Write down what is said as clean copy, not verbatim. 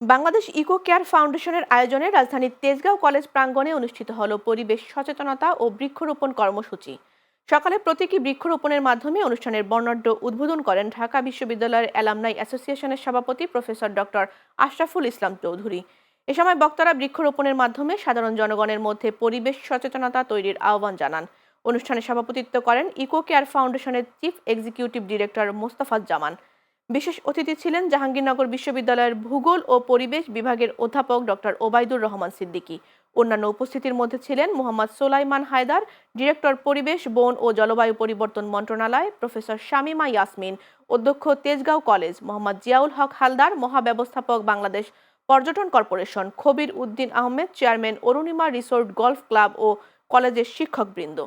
Bangladesh eco care ফাউন্ডেশনের আয়োজনে রাজধানীর তেজগাঁও কলেজ প্রাঙ্গণে অনুষ্ঠিত হলো পরিবেশ সচেতনতা ও বৃক্ষরোপণ কর্মসূচি। সকালে প্রতীকী বৃক্ষরোপণের মাধ্যমে অনুষ্ঠানের বর্ণাঢ্য উদ্বোধন করেন ঢাকা বিশ্ববিদ্যালয়ের অ্যালামনাই অ্যাসোসিয়েশনের সভাপতি প্রফেসর ডক্টর আশরাফুল ইসলাম চৌধুরী। এ সময় বক্তারা বৃক্ষরোপণের মাধ্যমে সাধারণ জনগণের মধ্যে পরিবেশ সচেতনতা তৈরির আহ্বান জানান। অনুষ্ঠানে সভাপতিত্ব করেন ইকো কেয়ার ফাউন্ডেশনের চিফ এক্সিকিউটিভ ডিরেক্টর মোস্তফাজ্জামান। বিশেষ অতিথি ছিলেন জাহাঙ্গীরনগর বিশ্ববিদ্যালয়ের ভূগোল ও পরিবেশ বিভাগের অধ্যাপক ডক্টর ওবায়দুর রহমান সিদ্দিকী। অন্যান্য উপস্থিতির মধ্যে ছিলেন মোহাম্মদ সোলাইমান হায়দার, ডিরেক্টর পরিবেশ, বন ও জলবায়ু পরিবর্তন মন্ত্রণালয়, প্রফেসর শামিমা ইয়াসমিন, অধ্যক্ষ তেজগাঁও কলেজ, মোহাম্মদ জিয়াউল হক হালদার, মহাব্যবস্থাপক বাংলাদেশ পর্যটন corporation, Khabir Uddin Ahmed, chairman Arunima resort golf club ও কলেজের শিক্ষকবৃন্দ।